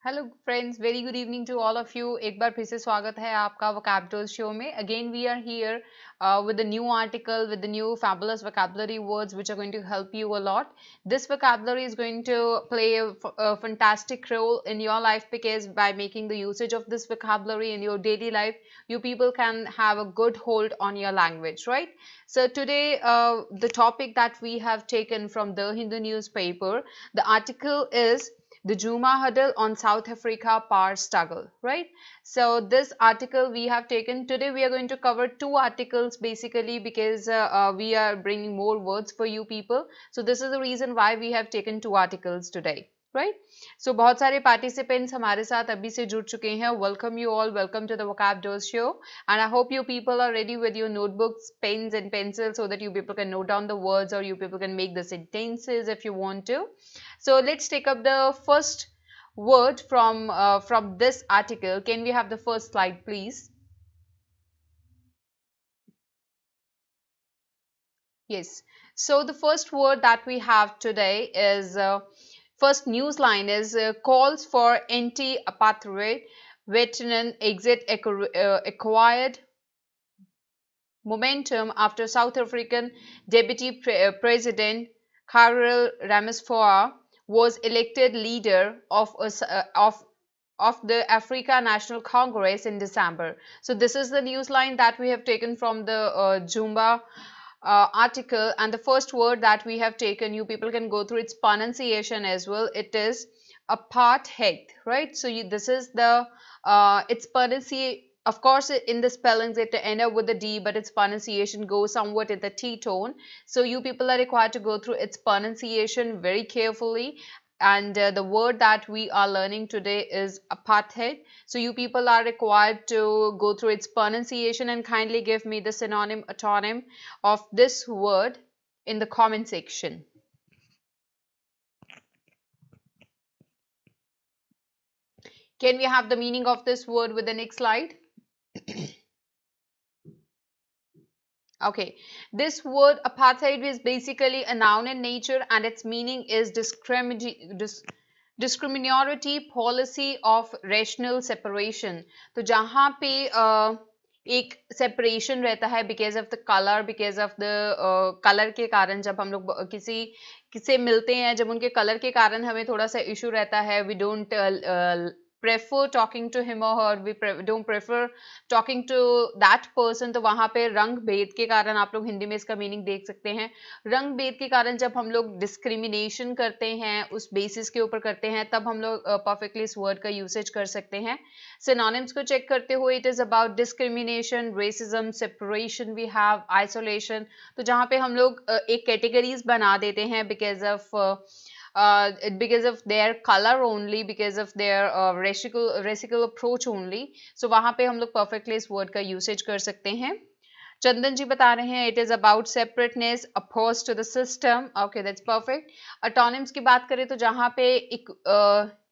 Hello friends, very good evening to all of you. एक बार फिर से स्वागत है आपका वोकैब शो में। Again we are here with a new article with the new fabulous vocabulary words which are going to help you a lot. This vocabulary is going to play a fantastic role in your life because by making the usage of this vocabulary in your daily life, you people can have a good hold on your language, right? So today the topic that we have taken from the Hindu newspaper, the article is the Juma huddle on South Africa power struggle, right? So this article we have taken today. We are going to cover two articles basically because we are bringing more words for you people. So this is the reason why we have taken two articles today, right? So बहुत सारे participants हमारे साथ अभी से जुड़ चुके हैं. Welcome you all. Welcome to the Vocab show. And I hope you people are ready with your notebooks, pens and pencils so that you people can note down the words or you people can make the sentences if you want to. So let's take up the first word from this article. Can we have the first slide, please? Yes. So the first word that we have today is first news line is calls for anti-apartheid veteran exit acquired momentum after South African Deputy President Cyril Ramaphosa was elected leader of the Africa National Congress in December. So this is the news line that we have taken from the Jumba article, and the first word that we have taken, you people can go through its pronunciation as well. It is apartheid, right? So this is the its pronunciation. Of course, in the spellings it end up with the D, but its pronunciation goes somewhat in the T tone. So you people are required to go through its pronunciation very carefully. And the word that we are learning today is apartheid. So you people are required to go through its pronunciation and kindly give me the synonym antonym of this word in the comment section. Can we have the meaning of this word with the next slide? Okay, this word apartheid is basically a noun in nature and its meaning is discriminatory policy of racial separation. तो जहाँ पे एक separation रहता है because of the color, because of the color के कारण जब हम लोग किसी मिलते हैं, जब उनके कलर के कारण हमें थोड़ा सा इशू रहता है, we don't prefer talking to him or her, we don't prefer talking to that person. तो वहाँ पे रंग भेद के कारण, आप लोग हिंदी में इसका मीनिंग देख सकते हैं, रंग भेद के कारण जब हम लोग डिस्क्रिमिनेशन करते हैं, उस बेसिस के ऊपर करते हैं, तब हम लोग परफेक्टली इस वर्ड का यूसेज कर सकते हैं. सिनोनिम्स को चेक करते हुए, it is about discrimination, racism, separation, we have isolation. तो जहाँ पे हम लोग एक कैटेगरीज बना देते हैं because of their color only, because of their racial approach only. So वहाँ पे हम लोग perfectly इस word का usage कर सकते हैं. चंदन जी बता रहे हैं it is about separateness opposed to the system. Okay, that's perfect. Antonyms की बात करें तो जहाँ पे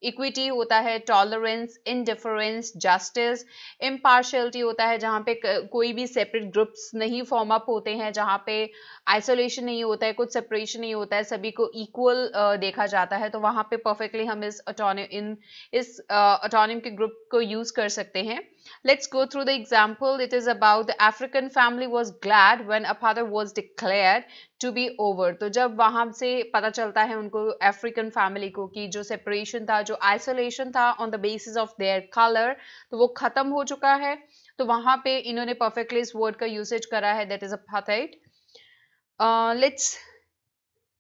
इक्विटी होता है, टॉलरेंस, इंडिफरेंस, जस्टिस, इम्पार्शियलिटी होता है, जहाँ पे कोई भी सेपरेट ग्रुप्स नहीं फॉर्म अप होते हैं, जहाँ पे आइसोलेशन नहीं होता है, कुछ सेपरेशन नहीं होता है, सभी को इक्वल देखा जाता है. तो वहाँ पे परफेक्टली हम इस अटोनिम के ग्रुप को यूज कर सकते हैं. Let's go through the example. It is about the African family was glad when apartheid was declared to be over. तो जब वहां से पता चलता है उनको अफ्रीकन फैमिली को कि जो सेपरेशन था, जो आइसोलेशन था on the basis of their colour, तो वो खत्म हो चुका है. तो वहां पे इन्होंने परफेक्टली इस वर्ड का यूसेज करा है, that is apartheid. Let's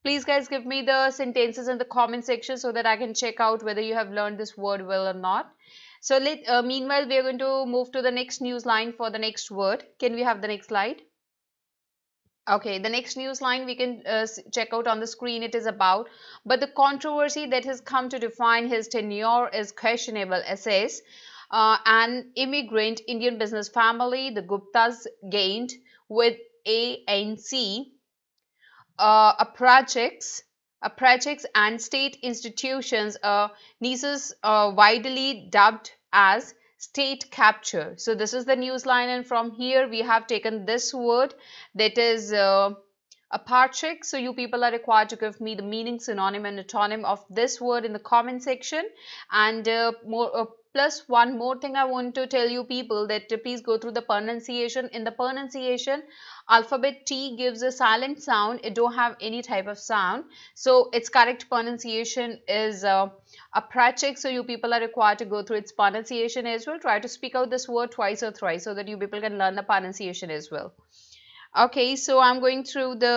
please guys give me the sentences in the comment section so that I can check out whether you have learned this word well or not. So meanwhile we are going to move to the next news line for the next word. Can we have the next slide? Okay, the next news line we can check out on the screen. It is about, but the controversy that has come to define his tenure is questionable. Says an immigrant Indian business family, the Guptas, gained with ANC projects and state institutions, nieces widely dubbed as state capture. So this is the news line, and from here we have taken this word, that is apart check. So you people are required to give me the meaning, synonym and antonym of this word in the comment section. And plus one more thing I want to tell you people, that please go through the pronunciation. In the pronunciation, alphabet T gives a silent sound. It don't have any type of sound. So its correct pronunciation is apart check. So you people are required to go through its pronunciation as well. Try to speak out this word twice or thrice so that you people can learn the pronunciation as well. Okay, so I'm going through the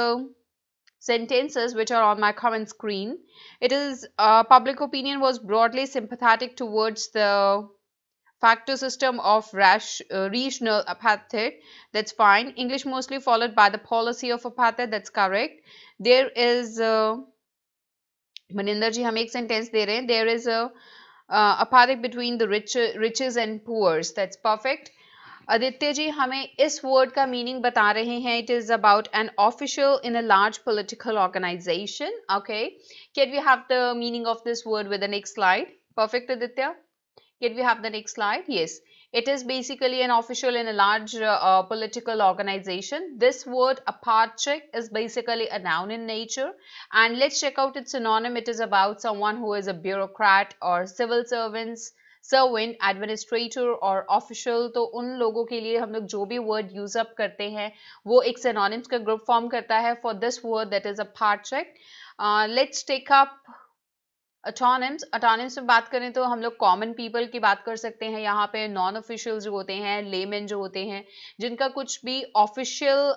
sentences which are on my comment screen. It is public opinion was broadly sympathetic towards the factor system of regional apartheid. That's fine. English mostly followed by the policy of apartheid. That's correct. There is Maninder ji हम एक sentence दे रहे हैं. There is a apartheid between the riches and poors. That's perfect. Aditya ji हमें इस word का meaning बता रहे हैं. It is about an official in a large political organization. Okay, can we have the meaning of this word with the next slide? Perfect, Aditya. Can we have the next slide? Yes, it is basically an official in a large political organization. This word apart check is basically a noun in nature, and let's check out its synonym. It is about someone who is a bureaucrat or civil servant, administrator और official. तो उन लोगों के लिए हम लोग जो भी वर्ड यूज अप करते हैं वो एक सिनोनिम्स का ग्रुप फॉर्म करता है for this word that is a part check. Let's take up antonyms. Antonyms में बात करें तो हम लोग कॉमन पीपल की बात कर सकते हैं. यहाँ पे नॉन ऑफिशियल जो होते हैं, लेमैन जो होते हैं, जिनका कुछ भी ऑफिशियल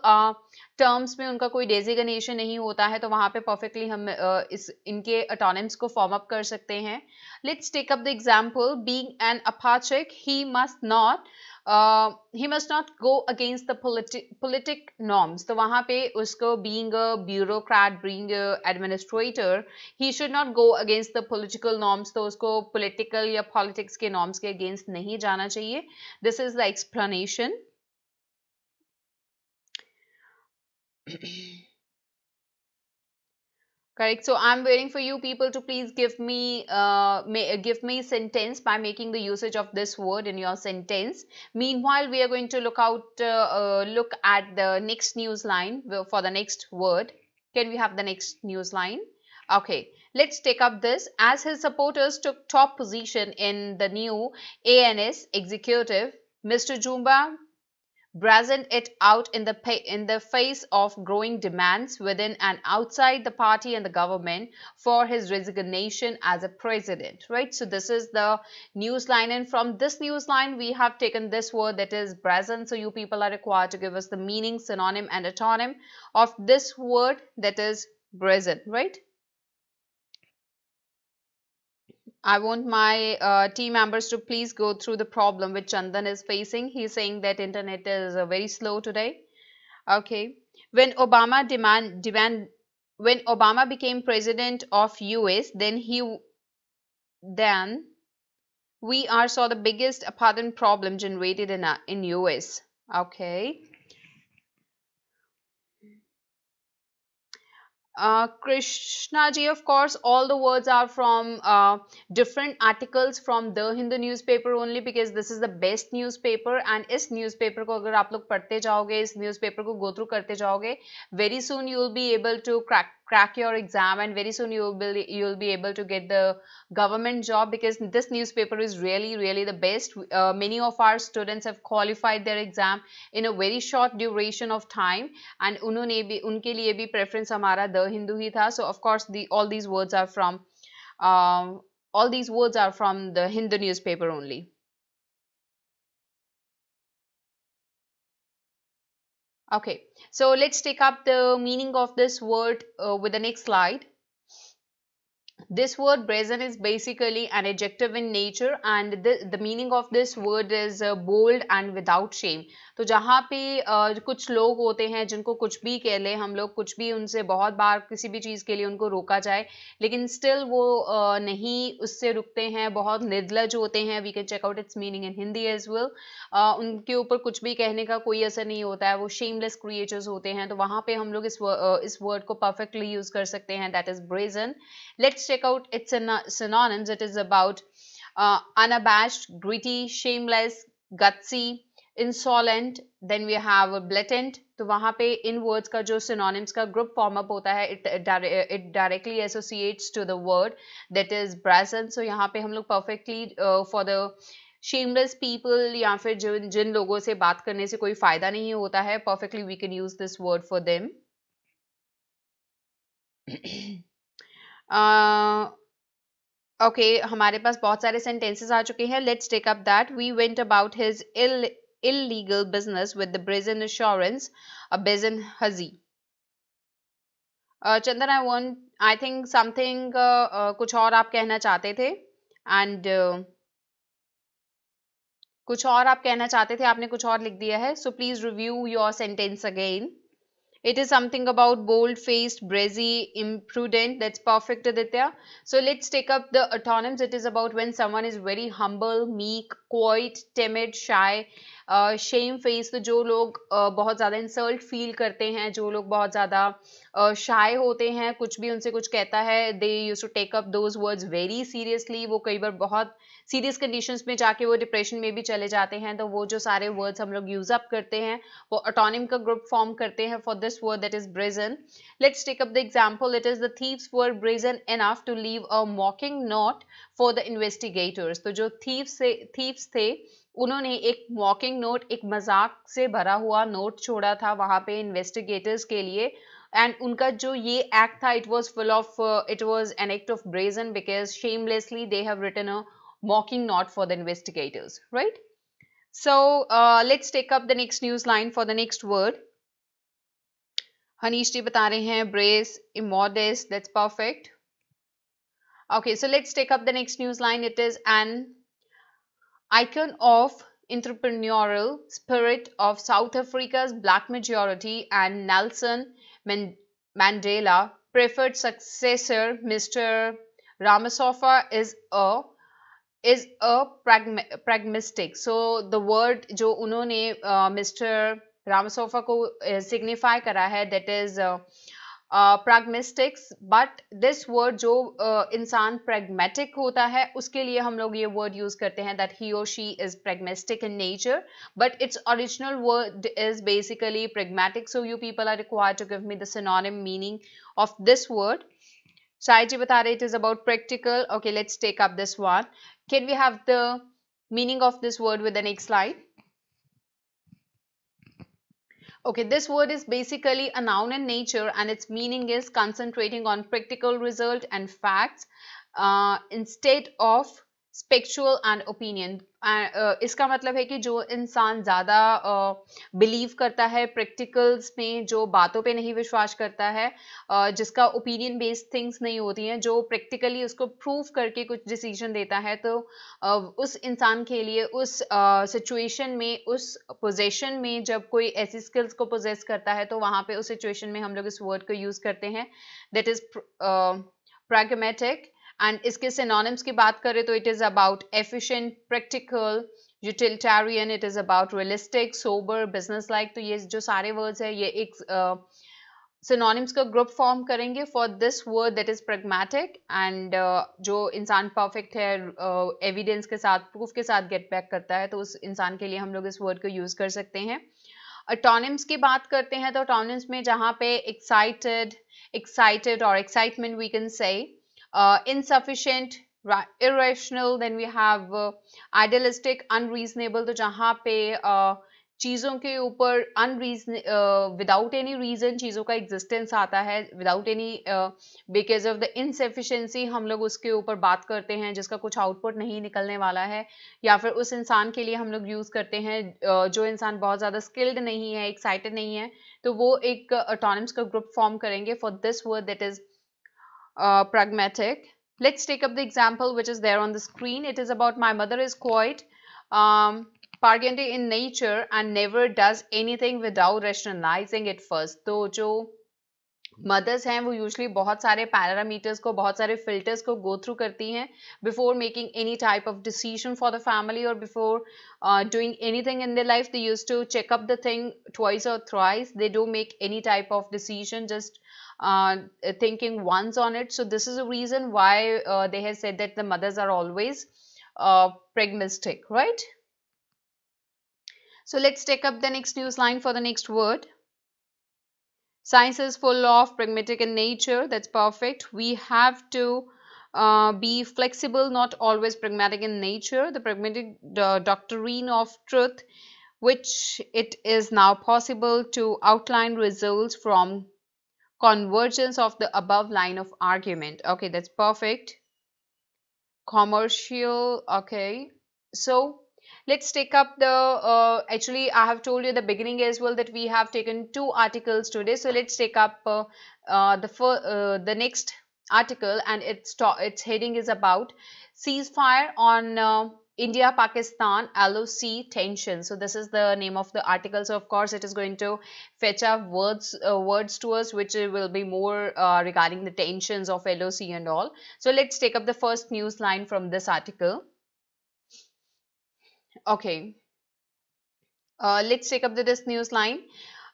टर्म्स में उनका कोई डेजिग्नेशन नहीं होता है, तो वहाँ पे परफेक्टली हम इनके अटोनिम्स को फॉर्म अप कर सकते हैं. Let's take up the example. Being an apathetic, he must not go against the politic norms. तो वहाँ पे उसको being a bureaucrat, being administrator, he should not go against the political norms. तो उसको political या पॉलिटिक्स के norms के against नहीं जाना चाहिए. This is the explanation. Correct. So I'm waiting for you people to please give me sentence by making the usage of this word in your sentence. Meanwhile, we are going to look at the next news line for the next word. Can we have the next news line? Okay, let's take up this. As his supporters took top position in the new ANS executive, Mr. Jumba brazened it out in the face of growing demands within and outside the party and the government for his resignation as a president. Right, so this is the news line, and from this news line we have taken this word that is brazen. So you people are required to give us the meaning, synonym and antonym of this word that is brazen. Right, I want my team members to please go through the problem which Chandan is facing. He's saying that internet is very slow today. Okay. When Obama became president of US, then we saw the biggest apartheid problem generated in US. Okay. Krishna ji, of course, all the words are from different articles from the Hindu newspaper only, because this is the best newspaper. And इस newspaper को अगर आप लोग पढ़ते जाओगे, इस newspaper को go through करते जाओगे, very soon you will be able to crack your exam, and very soon you will be able to get the government job, because this newspaper is really the best. Many of our students have qualified their exam in a very short duration of time, and उनके लिए भी preference हमारा The Hindu ही था. So of course all these words are from the Hindu newspaper only. Okay, so let's take up the meaning of this word with the next slide. This word brazen is basically an adjective in nature, and the meaning of this word is bold and without shame. तो जहाँ पे कुछ लोग होते हैं जिनको कुछ भी कह ले हम लोग, कुछ भी उनसे बहुत बार किसी भी चीज़ के लिए उनको रोका जाए, लेकिन स्टिल वो नहीं उससे रुकते हैं, बहुत निर्लज होते हैं. We can check out its meaning in Hindi as well. उनके ऊपर कुछ भी कहने का कोई असर नहीं होता है, वो शेमलेस क्रिएचर्स होते हैं. तो वहाँ पे हम लोग इस वर्ड को परफेक्टली यूज कर सकते हैं, that is brazen. Let's check out its synonyms. It is about unabashed, gritty, shameless, gutsy, insolent, then we have blatant. तो वहाँ पे इन words का जो synonyms का group form up होता है, it directly associates to the word that is brazen. So यहाँ पे हम लोग perfectly for the shameless people या फिर जिन लोगों से बात करने से कोई फायदा नहीं होता है, perfectly we can use this word for them. Okay, हमारे पास बहुत सारे sentences आ चुके हैं. Let's take up that. We went about his illegal business with the brazen assurance, a brazen hazi. Chandan, I think something कुछ और आप कहना चाहते थे and कुछ और आप कहना चाहते थे, आपने कुछ और लिख दिया है. So please review your sentence again. It is something about bold-faced, brazy, imprudent. That's perfect, Aditya. So let's take up the antonyms. It is about when someone is very humble, meek, quiet, timid, shy, shamefaced. तो जो लोग बहुत ज़्यादा insult feel करते हैं, जो लोग बहुत ज़्यादा shy होते हैं, कुछ भी उनसे कुछ कहता है, they used to take up those words very seriously. वो कई बार बहुत सीरियस कंडीशंस में जाके वो डिप्रेशन में भी चले जाते हैं. तो वो जो सारे वर्ड्स हम लोग यूज अप करते हैं वो अटोनिम का ग्रुप फॉर्म करते हैं for this word that is brazen. Let's take up the example. It is the thieves were brazen enough to leave a mocking note for the investigators. तो जो थीव्स थे उन्होंने एक मॉकिंग नोट, एक मजाक से भरा हुआ नोट छोड़ा था वहां पे इन्वेस्टिगेटर्स के लिए. एंड उनका जो ये एक्ट था, it was an act of brazen because shamelessly they have written a mocking note for the investigators, right? So let's take up the next news line for the next word. Hanish ji bata rahe hain brace, immodest. That's perfect. Okay, so let's take up the next news line. It is an icon of entrepreneurial spirit of South Africa's black majority and Nelson Mandela preferred successor Mr. Ramaphosa is a pragmatic. So the word जो उन्होंने mister Ramaphosa को signify करा है that is pragmatics. But this word जो इंसान pragmatic होता है उसके लिए हम लोग ये word use करते हैं that he or she is pragmatic in nature, but its original word is basically pragmatic. So you people are required to give me the synonym meaning of this word. Shai ji bata rahe it is about practical. Okay, let's take up this one. Can we have the meaning of this word with the next slide? Okay, this word is basically a noun in nature and its meaning is concentrating on practical result and facts instead of spectral and opinion. इसका मतलब है कि जो इंसान ज़्यादा believe करता है practicals में, जो बातों पे नहीं विश्वास करता है, जिसका ओपिनियन बेस्ड थिंग्स नहीं होती हैं, जो प्रैक्टिकली उसको प्रूव करके कुछ डिसीजन देता है, तो उस इंसान के लिए उस सिचुएशन में, उस पोजेशन में जब कोई ऐसी स्किल्स को पोजेस करता है तो वहाँ पे उस सिचुएशन में हम लोग इस वर्ड को यूज़ करते हैं दैट इज pragmatic. एंड इसके सिनोनिम्स की बात करें तो it is about efficient, practical, utilitarian, it is about realistic, sober, business like. तो ये जो सारे वर्ड्स है ये एक सिनोनिम्स का ग्रुप फॉर्म करेंगे for this word that is pragmatic. And जो इंसान परफेक्ट है, एविडेंस के साथ, प्रूफ के साथ गेट बैक करता है, तो उस इंसान के लिए हम लोग इस वर्ड को यूज कर सकते हैं. अटोनिम्स की बात करते हैं तो अटोनिम्स में जहाँ पे एक्साइटेड और excitement we can say, insufficient, irrational, then we have idealistic, unreasonable. तो जहाँ पे चीज़ों के ऊपर विदाउट एनी रीजन चीज़ों का एग्जिस्टेंस आता है, without any because of the insufficiency हम लोग उसके ऊपर बात करते हैं जिसका कुछ आउटपुट नहीं निकलने वाला है, या फिर उस इंसान के लिए हम लोग यूज़ करते हैं जो इंसान बहुत ज़्यादा स्किल्ड नहीं है, एक्साइटेड नहीं है, तो वो एक अटोनिम्स का ग्रुप फॉर्म करेंगे for this word that is pragmatic. Let's take up the example which is there on the screen. It is about my mother is quite pargandy in nature and never does anything without rationalizing it first. तो जो mother's हैं वो usually बहुत सारे parameters को, बहुत सारे filters को गो थ्रू करती हैं before making any type of decision for the family और before doing anything in their life. They used to check up the thing twice और thrice. They don't make any type of decision just thinking once on it. So this is a reason why they have said that the mothers are always pragmatic, right? So let's take up the next news line for the next word. Science is full of pragmatic in nature. That's perfect. We have to be flexible, not always pragmatic in nature. The pragmatic doctrine of truth, which it is now possible to outline results from convergence of the above line of argument. Okay, that's perfect. Commercial. Okay, so let's take up the actually I have told you the beginning as well that we have taken two articles today. So let's take up the next article, and its heading is about ceasefire on India-Pakistan LoC tension. So this is the name of the article. So of course it is going to fetch up words to us which will be more regarding the tensions of LoC and all. So let's take up the first news line from this article. Okay, let's take up this news line.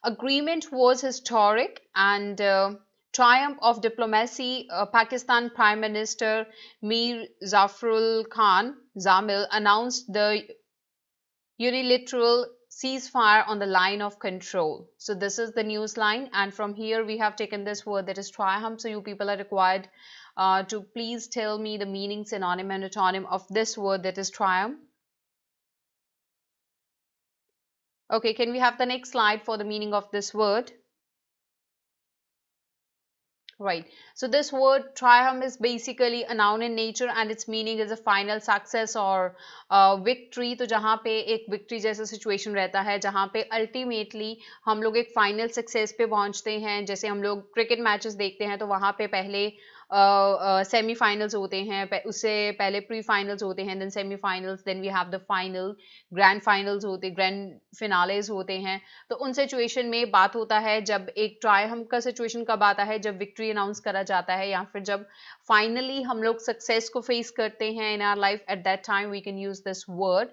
Agreement was historic and triumph of diplomacy. Pakistan Prime Minister Mir Zafrul Khan Zamil announced the unilateral ceasefire on the line of control. So this is the news line, and from here we have taken this word that is triumph. So you people are required to please tell me the meaning, synonym and antonym of this word that is triumph. Okay, can we have the next slide for the meaning of this word? Right. So this word triumph is basically a noun in nature and its meaning is a final success or victory. तो जहाँ पे एक victory जैसा situation रहता है जहाँ पे ultimately हम लोग एक final success पे पहुँचते हैं. जैसे हम लोग cricket matches देखते हैं तो वहाँ पे पहले semi-finals होते हैं, उससे पहले pre-finals होते हैं, then semi-finals, then we have the final, grand finals होते, grand finales होते हैं. तो उन सिचुएशन में बात होता है जब एक ट्रायम्फ का सिचुएशन कब आता है, जब विक्ट्री अनाउंस करा जाता है या फिर जब फाइनली हम लोग सक्सेस को फेस करते हैं in our life. At that time we can use this word.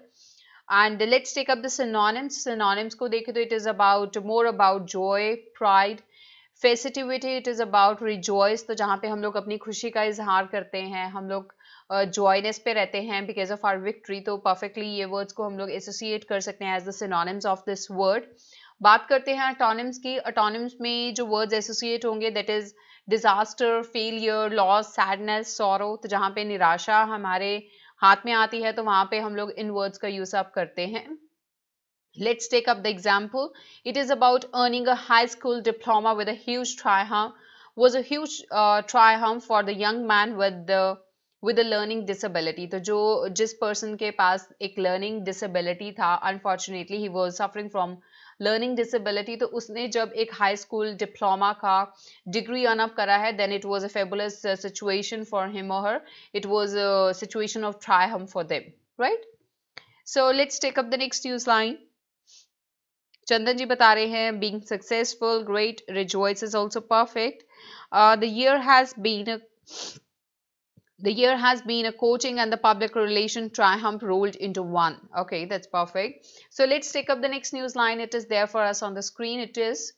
And let's take up the synonyms. Synonyms को देखें तो it is about more about joy, pride, festivity. It is about rejoice, तो जहाँ पे हम लोग अपनी खुशी का इजहार करते हैं, हम लोग जॉयनेस पे रहते हैं बिकॉज ऑफ आवर विक्ट्री. तो परफेक्टली ये वर्ड्स को हम लोग एसोसिएट कर सकते हैं as the synonyms of this word. बात करते हैं अटोनिम्स की. अटोनिम्स में जो वर्ड्स एसोसिएट होंगे that is disaster, failure, loss, sadness, sorrow. तो जहाँ पे निराशा हमारे हाथ में आती है तो वहाँ पे हम लोग इन वर्ड्स का यूज अप करते हैं. Let's take up the example. It is about earning a high school diploma with a huge triumph. Was a huge triumph for the young man with a learning disability. तो जो जिस person के पास एक learning disability था, unfortunately he was suffering from learning disability, तो उसने जब एक high school diploma का degree earn up करा है, then it was a fabulous situation for him or her. It was a situation of triumph for them, right? So let's take up the next news line. चंदन जी बता रहे हैं being successful, great, rejoice is also perfect. The year has been a coaching and the public relation triumph rolled into one. Okay, that's perfect. So let's take up the next news line. It is there for us on the screen. It is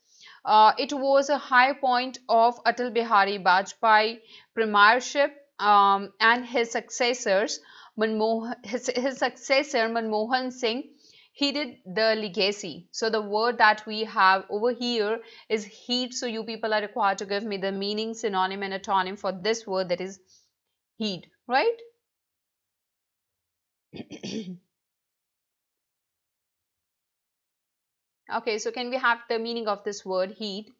it was a high point of Atal Bihari Vajpayee premiership and his successor Manmohan Singh heeded the legacy. So the word that we have over here is heed. So you people are required to give me the meaning, synonym and antonym for this word that is heed, right? Okay, so can we have the meaning of this word heed?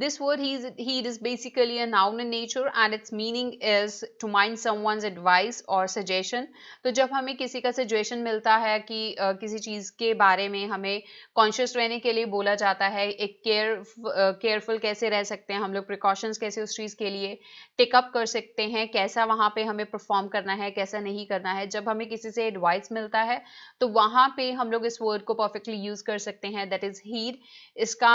This word heed is basically a noun in nature and its meaning is to mind someone's advice or suggestion. तो जब हमें किसी का suggestion मिलता है कि किसी चीज़ के बारे में हमें conscious रहने के लिए बोला जाता है, एक careful कैसे रह सकते हैं हम लोग, precautions कैसे उस चीज़ के लिए take up कर सकते हैं, कैसा वहाँ पे हमें perform करना है, कैसा नहीं करना है. जब हमें किसी से advice मिलता है तो वहाँ पे हम लोग इस word को perfectly use कर सकते हैं, that is heed. इसका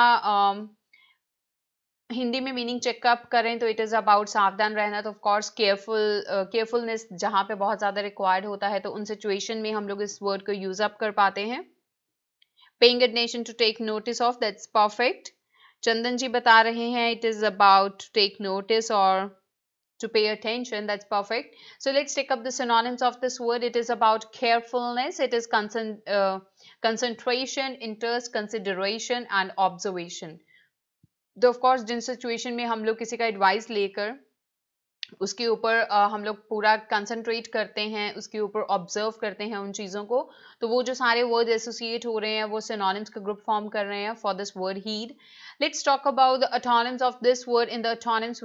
हिंदी में मीनिंग चेकअप करें तो इट इज़ अबाउट सावधान रहना. तो ऑफ कोर्स केयरफुलनेस जहाँ पे बहुत ज़्यादा रिक्वायर्ड होता है तो उन सिचुएशन में हम लोग इस वर्ड को यूज अप कर पाते हैं. Paying attention, to take notice of, that's perfect. Chandan ji बता रहे हैं it is about to take notice और to pay attention. That's perfect. So let's take up the synonyms of this word. It is about carefulness. It is concentration, interest, consideration and observation. तो of course Jin situation में हम लोग किसी का advice लेकर उसके ऊपर हम लोग पूरा कंसंट्रेट करते हैं, उसके ऊपर ऑब्जर्व करते हैं उन चीज़ों को, तो वो जो सारे वर्ड एसोसिएट हो रहे हैं वो सिनोनिम्स का ग्रुप फॉर्म कर रहे हैं for this word heed. Let's talk about the antonyms of this word. In the antonyms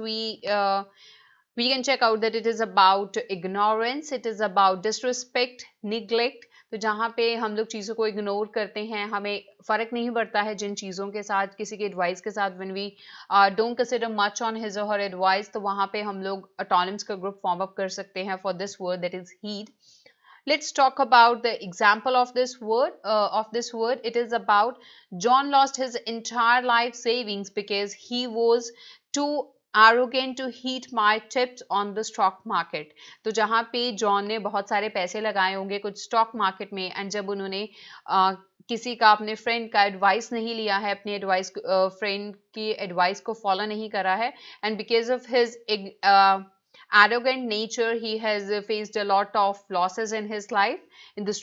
we can check out that it is about ignorance, it is about disrespect, neglect. तो जहाँ पे हम लोग चीज़ों को इग्नोर करते हैं, हमें फ़र्क नहीं पड़ता है जिन चीज़ों के साथ, किसी के एडवाइस के साथ, when we don't consider much on his or her advice, तो वहाँ पे हम लोग एटोनिम्स का ग्रुप फॉर्म अप कर सकते हैं for this word that is heed. Let's talk about the example of this word. It is about John lost his entire life savings because he was too arrogant to heed my tips on the stock market. तो जहाँ पे John ने बहुत सारे पैसे लगाए होंगे कुछ स्टॉक मार्केट में, एंड जब उन्होंने किसी का, अपने फ्रेंड का एडवाइस नहीं लिया है, अपने एडवाइस फ्रेंड की एडवाइस को फॉलो नहीं करा है, and because of his arrogant nature he has faced a lot of losses in his life in the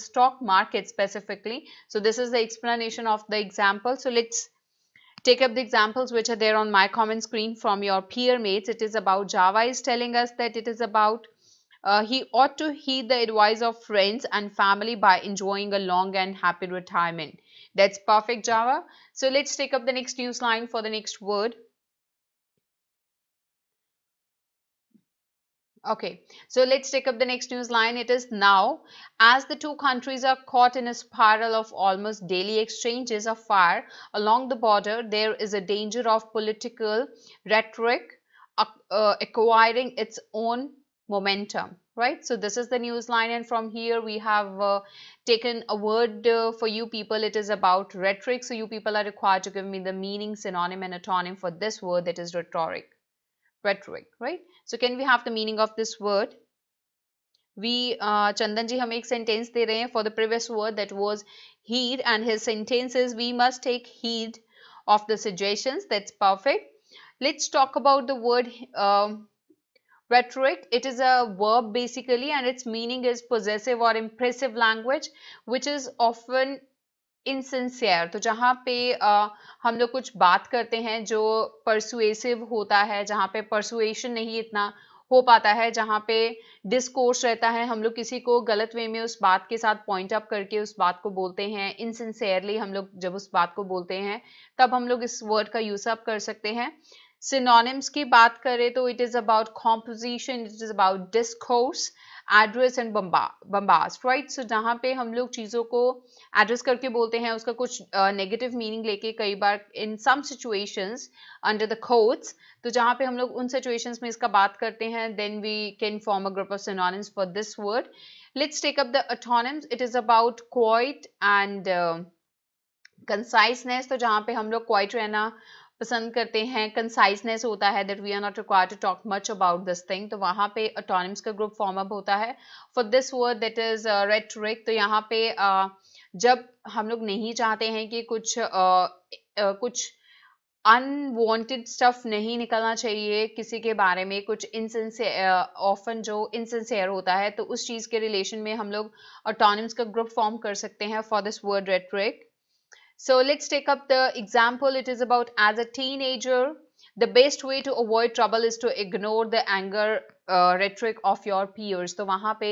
stock market specifically. So this is the explanation of the example. So let's take up the examples which are there on my comment screen from your peer mates. It is about Java is telling us that it is about he ought to heed the advice of friends and family by enjoying a long and happy retirement. That's perfect, Java. So let's take up the next news line for the next word. Okay, so let's take up the next news line. It is now, as the two countries are caught in a spiral of almost daily exchanges of fire along the border, there is a danger of political rhetoric acquiring its own momentum, right? So this is the news line, and from here we have taken a word for you people. It is about rhetoric. So you people are required to give me the meaning, synonym and antonym for this word, that is rhetoric, right? So can we have the meaning of this word? We Chandan ji हमें एक sentence दे रहे हैं for the previous word that was heed, and his sentence is we must take heed of the suggestions. That's perfect. Let's talk about the word rhetoric. It is a verb basically, and its meaning is possessive or impressive language which is often insincere. तो जहाँ पे हम लोग कुछ बात करते हैं जो परसुएसिव होता है, जहाँ पे परसुएशन नहीं इतना हो पाता है, जहाँ पे डिस्कोर्स रहता है, हम लोग किसी को गलत वे में उस बात के साथ पॉइंट अप करके उस बात को बोलते हैं. इनसिंसियरली हम लोग जब उस बात को बोलते हैं तब हम लोग इस वर्ड का यूज अप कर सकते हैं. सिनोनिम्स की बात करें तो it is about composition, it is about discourse, address and bombast, right? So जहाँ पे हम लोग चीज़ों को एड्रेस करके बोलते हैं, उसका कुछ नेगेटिव मीनिंग लेके कई बार in some situations under the quotes, तो जहाँ पे हम लोग उन सिचुएशंस में इसका बात करते हैं, then we can form a group of synonyms for this word. Let's take up the antonyms. It is about quiet and conciseness. तो जहाँ पे हम लोग क्वाइट रहना पसंद करते हैं, कंसाइसनेस होता है that we are not required to talk much about this thing, तो वहाँ पे एटोनिम्स का ग्रुप फॉर्म अप होता है for this word that is rhetoric. तो यहाँ पे जब हम लोग नहीं चाहते हैं कि कुछ अनवांटेड स्टफ नहीं निकलना चाहिए किसी के बारे में, कुछ इनसिंसियर, ऑफन जो इनसिंसियर होता है, तो उस चीज़ के रिलेशन में हम लोग एटोनिम्स का ग्रुप फॉर्म कर सकते हैं for this word rhetoric. So let's take up the example. It is about as a teenager, the best way to avoid trouble is to ignore the anger rhetoric of your peers. तो वहाँ पे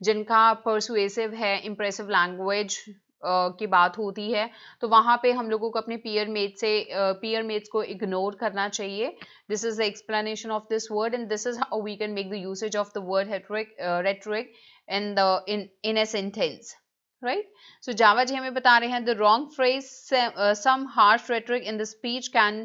जिनका persuasive है, impressive language की बात होती है, तो वहाँ पे हम लोगों को अपने peer mates को ignore करना चाहिए. This is the explanation of this word, and this is how we can make the usage of the word rhetoric in a sentence. Right? So Java ji हमें बता रहे हैं the wrong phrase, some harsh rhetoric in the speech can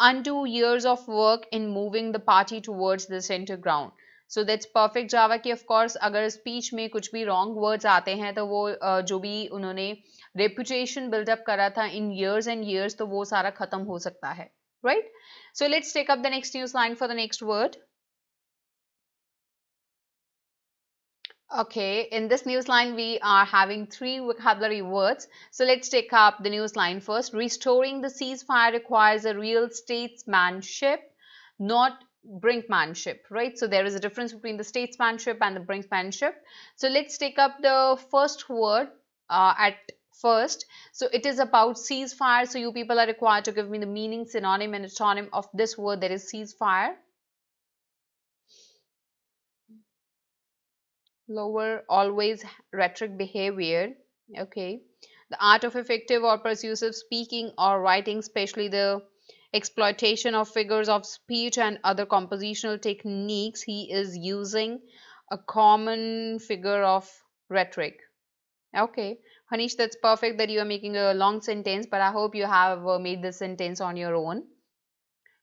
undo years of work in moving the party towards the center ground. So that's perfect Java कि of course अगर speech में कुछ भी wrong words आते हैं तो वो जो भी उन्होंने reputation build up करा था in years and years, तो वो सारा खत्म हो सकता है. Right? So let's take up the next news line for the next word. Okay, in this news line we are having 3 vocabulary words. So let's take up the news line first. Restoring the ceasefire requires a real statesmanship, not brinkmanship, right? So there is a difference between the statesmanship and the brinkmanship. So let's take up the first word at first. So it is about ceasefire. So you people are required to give me the meaning, synonym and antonym of this word, that is ceasefire. Lower, always, rhetoric behavior. Okay. The art of effective or persuasive speaking or writing, especially the exploitation of figures of speech and other compositional techniques. He is using a common figure of rhetoric. Okay, Hanish, that's perfect that you are making a long sentence, but I hope you have made this sentence on your own.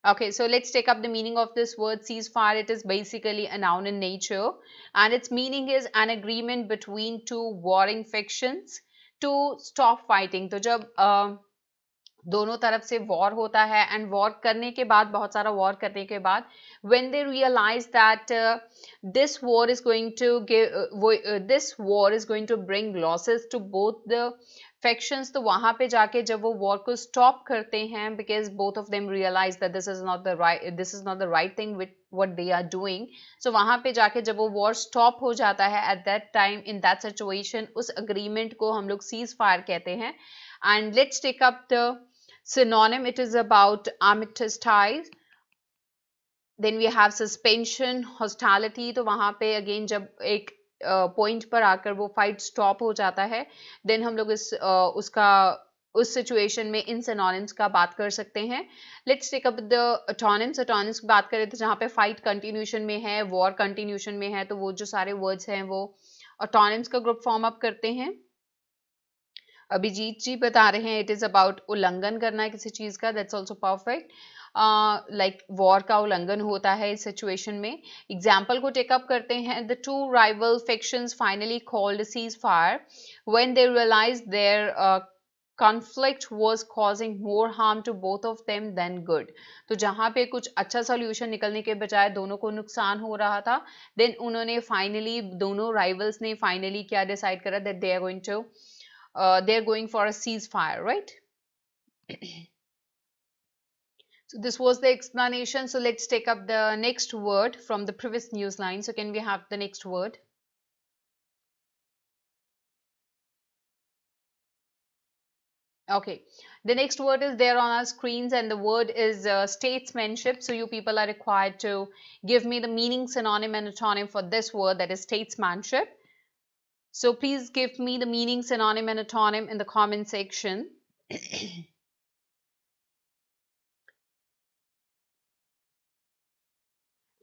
Okay, so let's take up the meaning of this word ceasefire. It is basically a noun in nature, and its meaning is an agreement between two warring factions to stop fighting. तो जब दोनों तरफ से war होता है and war करने के बाद, बहुत सारा वॉर करने के बाद, when they realize that this war is going to bring losses to both the factions, तो वहां पे जाके जब वो वॉर को स्टॉप करते हैं, because both of them realize that this is not the right thing with what they are doing, so वहां पे जाके जब वो वॉर स्टॉप हो जाता है, at that time, in that situation, उस agreement को हम लोग cease fire कहते हैं. And let's take up the synonym. It is about armistice. Then we have suspension, hostility. तो वहां पे again जब एक पॉइंट पर आकर वो फाइट स्टॉप हो जाता है, देन हम लोग उस सिचुएशन में इन सिनोनिम्स का बात कर सकते हैं. Let's take up the antonyms. Antonyms की बात करें तो जहाँ पे फाइट कंटिन्यूशन में है, वॉर कंटिन्यूशन में है, तो वो जो सारे वर्ड्स हैं वो एटोनिम्स का ग्रुप फॉर्म अप करते हैं. अभिजीत जी बता रहे हैं इट इज अबाउट उल्लंघन करना है किसी चीज का. That's also perfect. Like war का उल्लंघन होता है इस सिचुएशन में. एग्जाम्पल को टेकअप करते हैं. The two rival factions finally called ceasefire when they realise their conflict was causing more harm to both of them than good. तो जहाँ पे कुछ अच्छा सोल्यूशन निकलने के बजाय दोनों को नुकसान हो रहा था, देन उन्होंने फाइनली, दोनों राइवल्स ने फाइनली क्या डिसाइड करा, that they are going for a ceasefire, right? So this was the explanation. So let's take up the next word from the previous news line. So can we have the next word? Okay, the next word is there on our screens, and the word is statesmanship. So you people are required to give me the meaning, synonym and antonym for this word, that is statesmanship. So please give me the meaning, synonym and antonym in the comment section.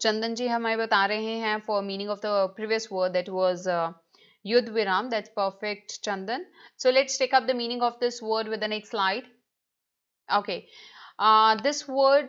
Chandan ji हमें बता रहे हैं for meaning of the previous word, that was Yudh Viram. That's perfect, Chandan. So let's take up the meaning of this word with the next slide. Okay, this word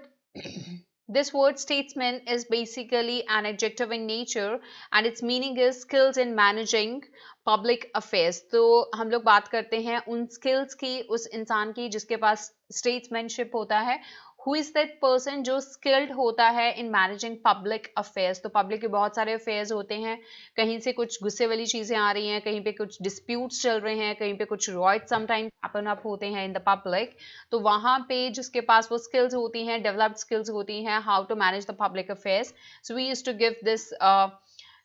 statesman is basically an adjective in nature, and its meaning is skills in managing public affairs. तो हम लोग बात करते हैं उन skills की, उस इंसान की जिसके पास statesmanship होता है. Who is that person जो skilled होता है in managing public affairs? तो public के बहुत सारे affairs होते हैं, कहीं से कुछ गुस्से वाली चीजें आ रही हैं, कहीं पे कुछ disputes चल रहे हैं, कहीं पे कुछ riots sometimes happen up होते हैं in the public. तो वहाँ पे जिसके पास वो skills होती हैं, developed skills होती हैं, how to manage the public affairs. So we used to give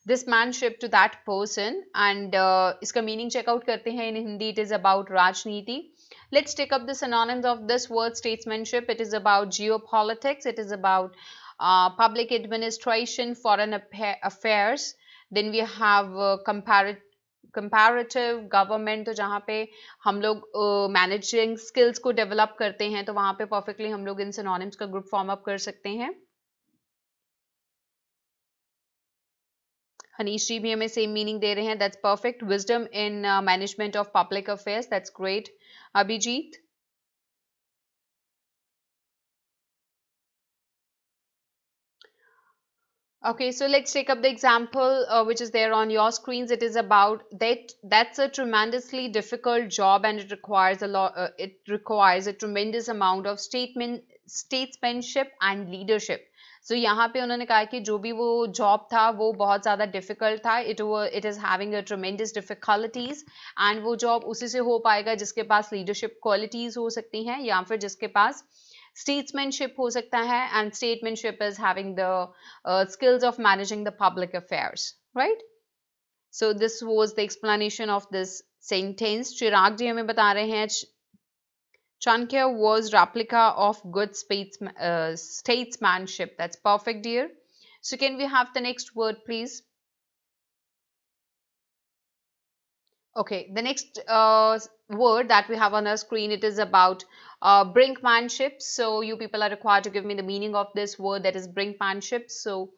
this manship to that person, and इसका meaning check out करते हैं. In Hindi it is about राजनीति. Let's take up the synonyms of this word statesmanship. It is about geopolitics. It is about public administration, foreign affairs. Then we have comparative government. तो जहाँ पे हम लोग managing skills को develop करते हैं, तो वहाँ पे perfectly हम लोग इन synonyms का group form up कर सकते हैं. हनीश जी भी हमें सेम मीनिंग दे रहे हैं. That's perfect. Wisdom in management of public affairs. That's great. Abhijit. Okay, so let's take up the example which is there on your screens. It is about that's a tremendously difficult job, and it requires a tremendous amount of statesmanship and leadership. So यहाँ पे उन्होंने कहा कि जो भी वो job था वो बहुत ज़्यादा डिफिकल्ट था. It is having a ट्रेमेंडस difficulties, and वो जॉब उसी से हो पाएगा जिसके पास लीडरशिप क्वालिटीज़ हो सकती हैं, या फिर जिसके पास statesmanship हो सकता है, and statesmanship is having the skills of managing the public affairs, right? So this was the explanation of this sentence. चिराग जी हमें बता रहे हैं Chanakya was replica of good statesmanship. That's perfect, dear. So can we have the next word, please? Okay, the next word that we have on our screen, it is about brinkmanship. So you people are required to give me the meaning of this word, that is brinkmanship. So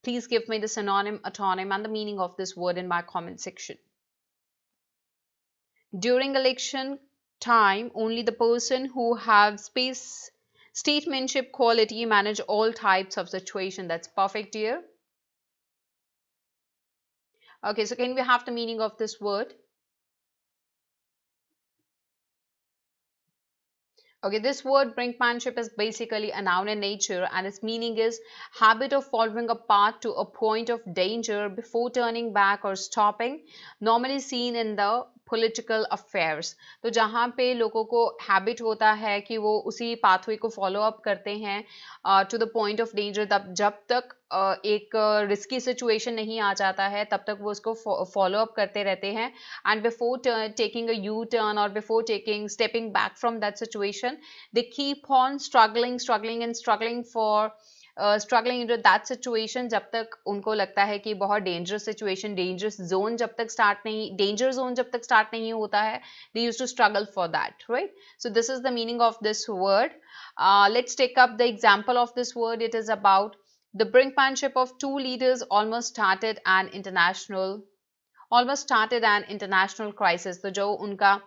please give me the synonym, antonym, and the meaning of this word in my comment section. During election time, only the person who have statesmanship quality manage all types of situation. That's perfect, dear. Okay, so can we have the meaning of this word? Okay, this word brinkmanship is basically a noun in nature, and its meaning is habit of following a path to a point of danger before turning back or stopping, normally seen in the political affairs. तो जहाँ पे लोगों को habit होता है कि वो उसी pathway को follow up करते हैं to the point of danger, तब जब तक एक risky situation नहीं आ जाता है तब तक वो उसको follow up करते रहते हैं, and before taking a U-turn or before stepping back from that situation, they keep on struggling into that situation जब तक उनको लगता है कि बहुत dangerous situation, danger zone जब तक start नहीं होता है, they used to struggle for that, right? So this is the meaning of this word. Let's take up the example of this word. It is about the brinkmanship of two leaders almost started an international crisis. तो जो उनका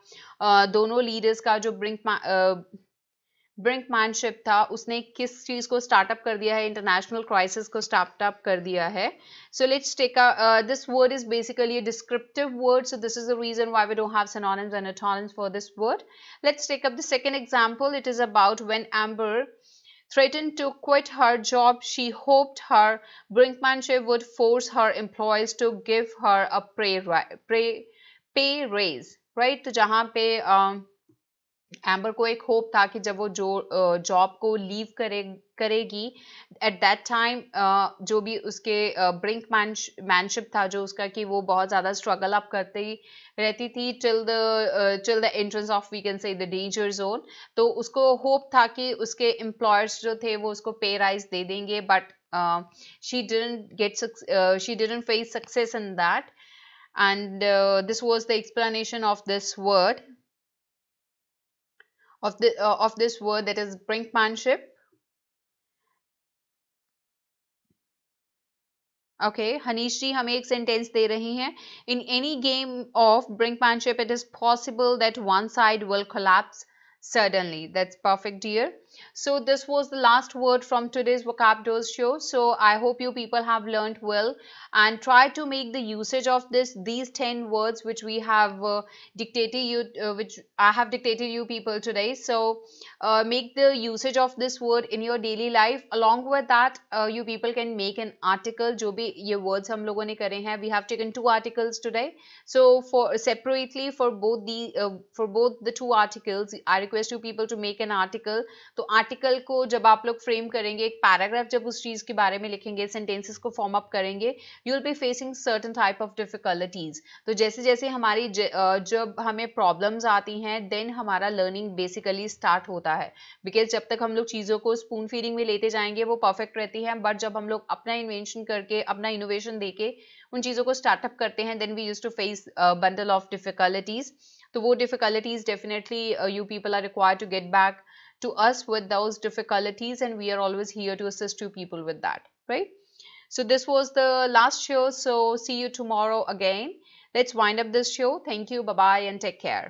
दोनों leaders का जो brinkmanship था, उसने किस चीज को स्टार्टअप कर दिया है, इंटरनेशनल क्राइसिस को स्टार्टअप कर दिया है. So let's take this word is basically a descriptive word, so this is the reason why we don't have synonyms and antonyms for this word. Let's take up the second example. It is about when Amber threatened to quit her job, she hoped her brinkmanship would force her employees to give her a pay raise, right? तो जहाँ पे amber को एक hope था कि जब वो job को लीव करेगी, एट दैट टाइम जो भी उसके ब्रिंकमैनशिप था जो उसका, कि वो बहुत ज़्यादा स्ट्रगल अप करती रहती थी till the entrance of, we can say, the danger zone. तो उसको होप था कि उसके एम्प्लॉयर्स जो थे वो उसको पे राइज दे देंगे, but she didn't face success in that, and this was the explanation of this word. Of this word, that is brinkmanship. Okay, Hanish ji हमें एक sentence दे रही हैं. In any game of brinkmanship, it is possible that one side will collapse suddenly. That's perfect, dear. So this was the last word from today's vocab dose show. So I hope you people have learned well and try to make the usage of these 10 words which we have which I have dictated you people today. So make the usage of this word in your daily life. Along with that, you people can make an article. जो भी ये words हम लोगों ने करे हैं, we have taken 2 articles today. So for separately for both the 2 articles, I request you people to make an article. तो article को जब आप लोग फ्रेम करेंगे, एक पैराग्राफ जब उस चीज के बारे में लिखेंगे, सेंटेंसेस को फॉर्म अप करेंगे, you will be facing certain type of difficulties. तो जैसे जैसे हमारी जब हमें प्रॉब्लम्स आती हैं, देन हमारा लर्निंग बेसिकली स्टार्ट होता है. बिकॉज जब तक हम लोग चीज़ों को स्पून फीडिंग में लेते जाएंगे वो परफेक्ट रहती है, बट जब हम लोग अपना इन्वेंशन करके, अपना इनोवेशन देके उन चीज़ों को स्टार्टअप करते हैं, then we use to face bundle of difficulties. तो वो difficulties definitely you people are required to get back to us with those difficulties, and we are always here to assist you people with that, right? So this was the last show, so see you tomorrow again. Let's wind up this show. Thank you, bye bye, and take care.